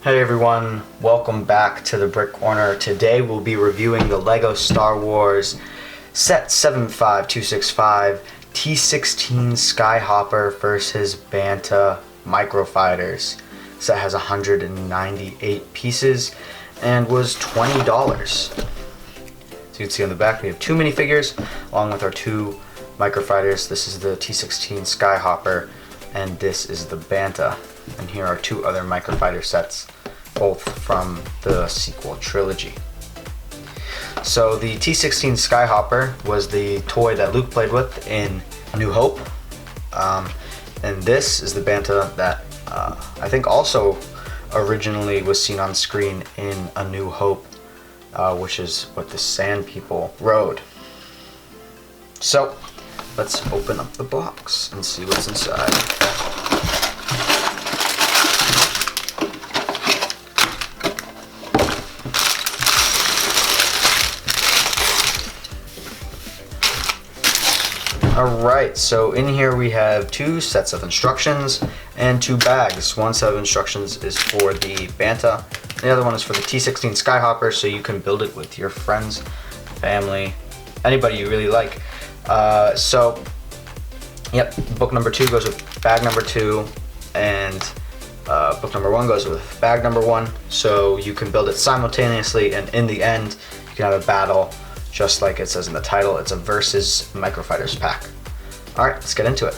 Hey everyone, welcome back to the Brick Corner. Today we'll be reviewing the LEGO Star Wars Set 75265 T16 Skyhopper versus Bantha Microfighters. Set has 198 pieces and was $20. So you can see on the back we have two minifigures along with our two Microfighters. This is the T16 Skyhopper and this is the Bantha. And here are two other Microfighter sets, both from the sequel trilogy. So the T16 Skyhopper was the toy that Luke played with in A New Hope. And this is the Bantha that I think also originally was seen on screen in A New Hope, which is what the Sand People rode. So let's open up the box and see what's inside. Alright, so in here we have two sets of instructions and two bags. One set of instructions is for the Bantha, the other one is for the T16 Skyhopper, so you can build it with your friends, family, anybody you really like. Book number 2 goes with bag number 2, and book number 1 goes with bag number 1, so you can build it simultaneously, and in the end you can have a battle. Just like it says in the title, it's a versus Microfighters pack. Alright, let's get into it.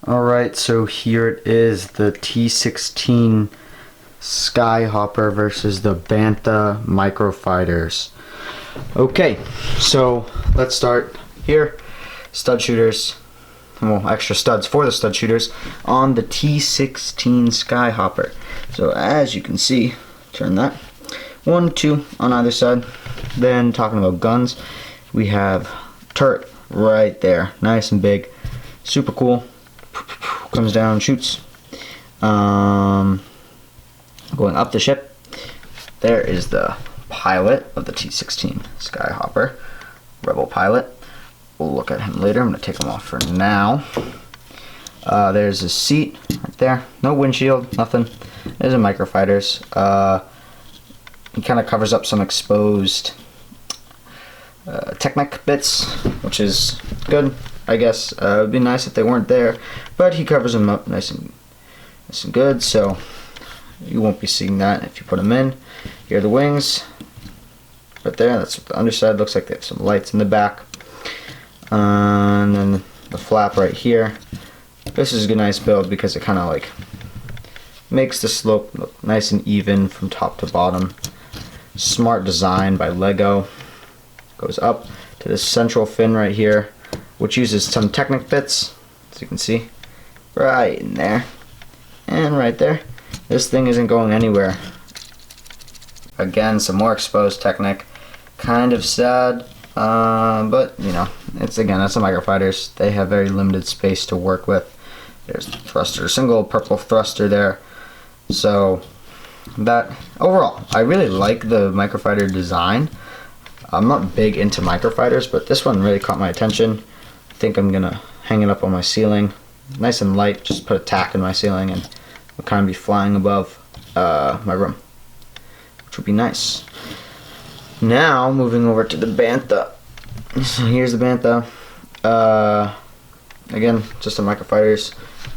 Alright, so here it is, the T16 Skyhopper versus the Bantha Microfighters. Okay, so let's start here. Stud shooters, well, extra studs for the stud shooters on the T16 Skyhopper. So as you can see, turn that, 1, 2 on either side. Then talking about guns, we have turret right there, nice and big, super cool. Comes down, shoots. Going up the ship, there is the pilot of the T16 Skyhopper, Rebel pilot. We'll look at him later. I'm going to take him off for now. There's his seat right there. No windshield, nothing. There's a Microfighters. He kind of covers up some exposed Technic bits, which is good, I guess. It would be nice if they weren't there, but he covers them up nice and good, so you won't be seeing that if you put them in. Here are the wings right there. That's what the underside looks like. They have some lights in the back, and then the flap right here. This is a nice build because it kind of like makes the slope look nice and even from top to bottom. Smart design by LEGO. Goes up to this central fin right here, which uses some Technic bits. So you can see, right in there, and right there. This thing isn't going anywhere. Again, some more exposed Technic. Kind of sad, but you know, that's a Microfighters. They have very limited space to work with. There's the thruster, single purple thruster there. So that overall, I really like the Microfighter design. I'm not big into Microfighters, but this one really caught my attention. I think I'm gonna hang it up on my ceiling, nice and light. Just put a tack in my ceiling, and it'll kind of be flying above my room, which would be nice. Now moving over to the Bantha. So here's the Bantha. Again, just a Microfighters.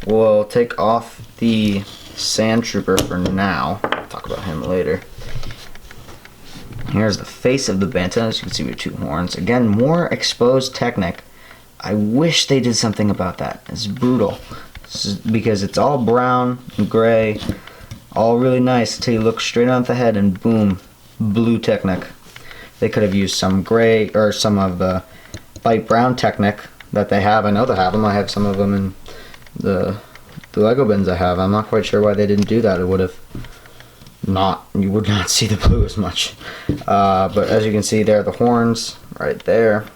We'll take off the Sand Trooper for now. I'll talk about him later. Here's the face of the Bantha. As you can see, with 2 horns. Again, more exposed Technic. I wish they did something about that. It's brutal. Because it's all brown and gray, all really nice until you look straight on the head and boom, blue Technic. They could have used some gray or some of the light brown Technic that they have. I know they have them. I have some of them in the Lego bins I have. I'm not quite sure why they didn't do that. It would have not, you would not see the blue as much. But as you can see there, the horns right there,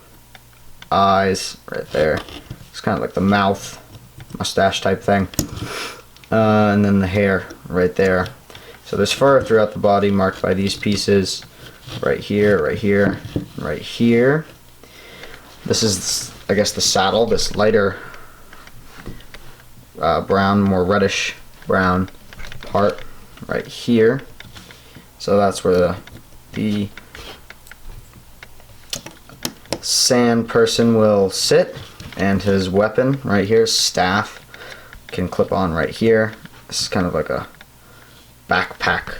eyes right there. It's kind of like the mouth, mustache type thing. And then the hair right there. So there's fur throughout the body marked by these pieces. Right here, right here, right here. This is, I guess, the saddle, this lighter brown, more reddish brown part right here. So that's where the sand person will sit, and his weapon right here, staff, can clip on right here. This is kind of like a backpack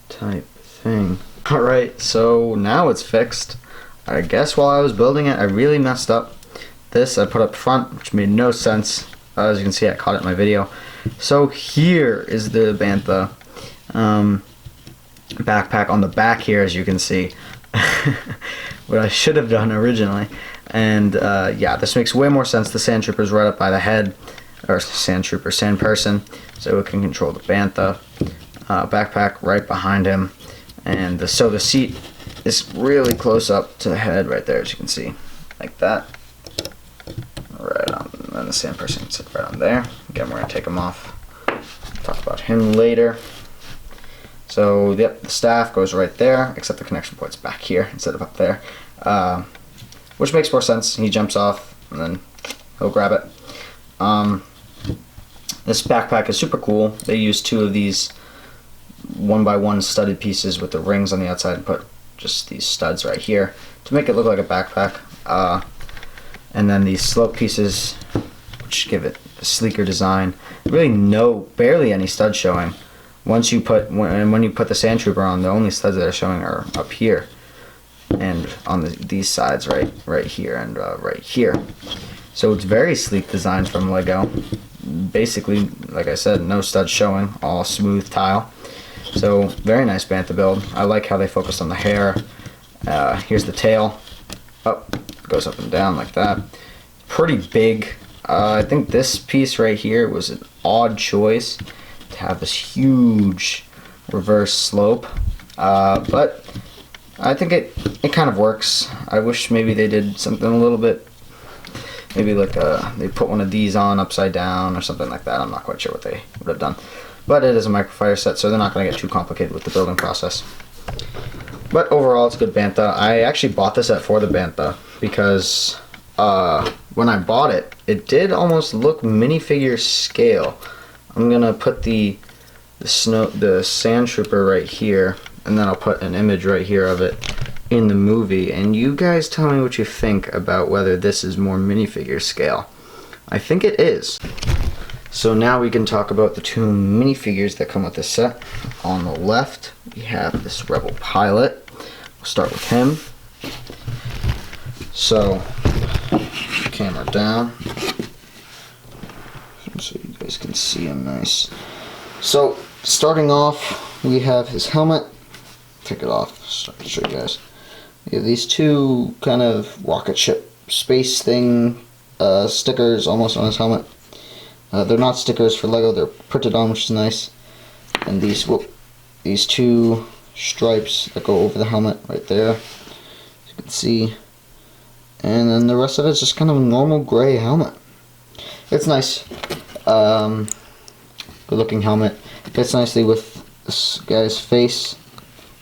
type thing. Alright, so now it's fixed. I guess while I was building it, I really messed up. This I put up front, which made no sense. As you can see, I caught it in my video. So here is the Bantha backpack on the back here, as you can see. What I should have done originally. And yeah, this makes way more sense. The Sand Trooper's right up by the head, or Sand Trooper, Sand Person, so it can control the Bantha. Backpack right behind him. And so the seat is really close up to the head right there, as you can see, like that. Right on, and the Sand Person can sit right on there. Again, we're gonna take him off. Talk about him later. So yep, the staff goes right there, except the connection point's back here instead of up there, which makes more sense. He jumps off, and then he'll grab it. This backpack is super cool. They use 2 of these 1x1 studded pieces with the rings on the outside and put just these studs right here to make it look like a backpack. And then these slope pieces, which give it a sleeker design. Really barely any studs showing. Once you put, when you put the Sand Trooper on, the only studs that are showing are up here and on these sides right here and right here. So it's very sleek design from Lego. Basically, like I said, no studs showing, all smooth tile. So very nice Bantha build. I like how they focused on the hair. Here's the tail. Up, goes up and down like that. Pretty big. I think this piece right here was an odd choice to have this huge reverse slope, but I think it kind of works. I wish maybe they did something a little bit, maybe like they put one of these on upside down or something like that. I'm not quite sure what they would have done. But it is a Microfighter set, so they're not going to get too complicated with the building process. But overall, it's a good Bantha. I actually bought this set for the Bantha because when I bought it, it did almost look minifigure scale. I'm going to put the Sand Trooper right here, and then I'll put an image right here of it in the movie. And you guys tell me what you think about whether this is more minifigure scale. I think it is. So now we can talk about the 2 minifigures that come with this set. On the left, we have this Rebel pilot. We'll start with him. So, camera down, so you guys can see him nice. So, starting off, we have his helmet. Take it off, so I can show you guys. We have these 2 kind of rocket ship space thing stickers almost on his helmet. They're not stickers for Lego, they're printed on, which is nice. And these two stripes that go over the helmet right there, as you can see. And then the rest of it's just kind of a normal gray helmet. It's nice. Good looking helmet. Fits nicely with this guy's face.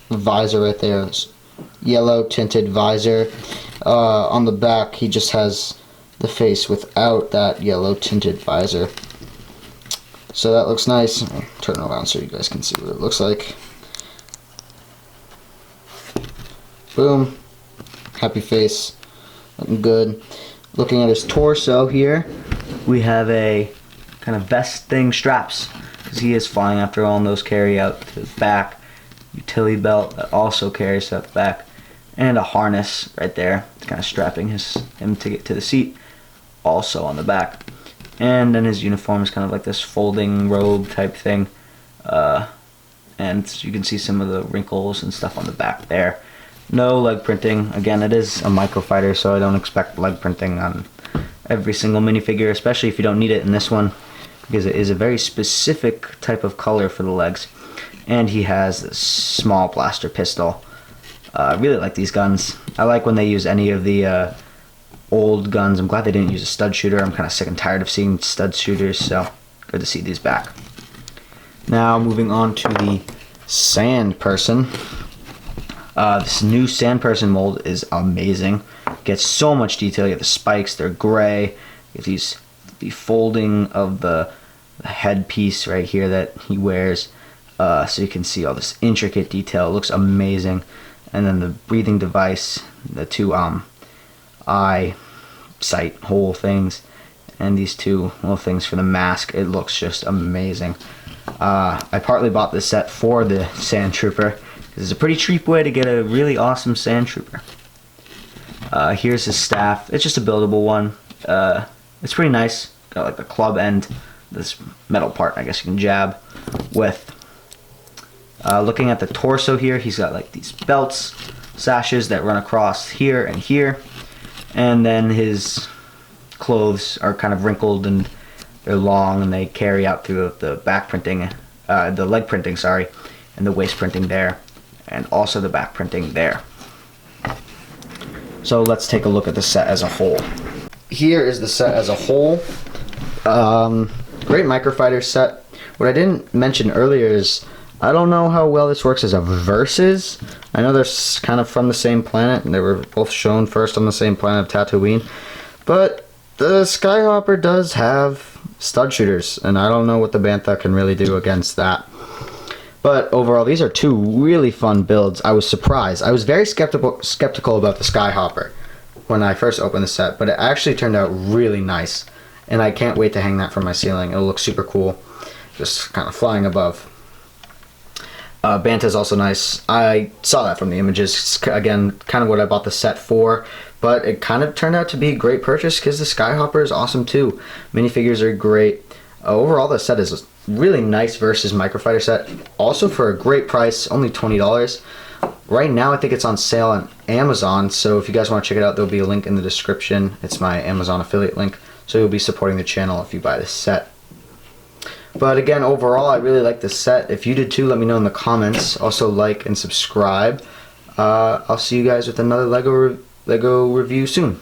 The visor right there. This yellow tinted visor. On the back he just has the face without that yellow tinted visor. So that looks nice. I'll turn it around so you guys can see what it looks like. Boom. Happy face. Looking good. Looking at his torso here, we have a kind of vest thing, straps, because he is flying after all, and those carry out to the back. Utility belt that also carries out the back, and a harness right there, kind of strapping him to get to the seat, also on the back. And then his uniform is kind of like this folding robe type thing, and you can see some of the wrinkles and stuff on the back there. No leg printing. Again, it is a Microfighter, so I don't expect leg printing on every single minifigure, especially if you don't need it in this one, because it is a very specific type of color for the legs. And he has this small blaster pistol. I really like these guns. I like when they use any of the old guns. I'm glad they didn't use a stud shooter. I'm kind of sick and tired of seeing stud shooters, so good to see these back. Now moving on to the sand person. This new sand person mold is amazing. Gets so much detail. You get the spikes, they're gray. You get the folding of the headpiece right here that he wears, so you can see all this intricate detail. It looks amazing. And then the breathing device, the two eye sight hole things, and these two little things for the mask. It looks just amazing. I partly bought this set for the Sand Trooper. It's a pretty cheap way to get a really awesome Sand Trooper. Here's his staff. It's just a buildable one. It's pretty nice. Got like the club end, this metal part I guess you can jab with. Looking at the torso here, he's got like these belts, sashes that run across here and here. And then his clothes are kind of wrinkled and they're long, and they carry out through the back printing, the leg printing, sorry, and the waist printing there, and also the back printing there. So let's take a look at the set as a whole. Here is the set as a whole. Great Microfighter set. What I didn't mention earlier is I don't know how well this works as a versus. I know they're kind of from the same planet, and they were both shown first on the same planet of Tatooine. But the Skyhopper does have stud shooters, and I don't know what the Bantha can really do against that. But overall, these are two really fun builds. I was surprised. I was very skeptical about the Skyhopper when I first opened the set, but it actually turned out really nice. And I can't wait to hang that from my ceiling. It'll look super cool, just kind of flying above. Bantha is also nice. I saw that from the images. It's, again, kind of what I bought the set for, but it kind of turned out to be a great purchase because the Skyhopper is awesome too. Minifigures are great. Overall, the set is really nice versus Microfighter set. Also for a great price, only $20. Right now I think it's on sale on Amazon, so if you guys want to check it out, there'll be a link in the description. It's my Amazon affiliate link, so you'll be supporting the channel if you buy this set. But again, overall, I really like this set. If you did too, let me know in the comments. Also like and subscribe. I'll see you guys with another Lego review soon.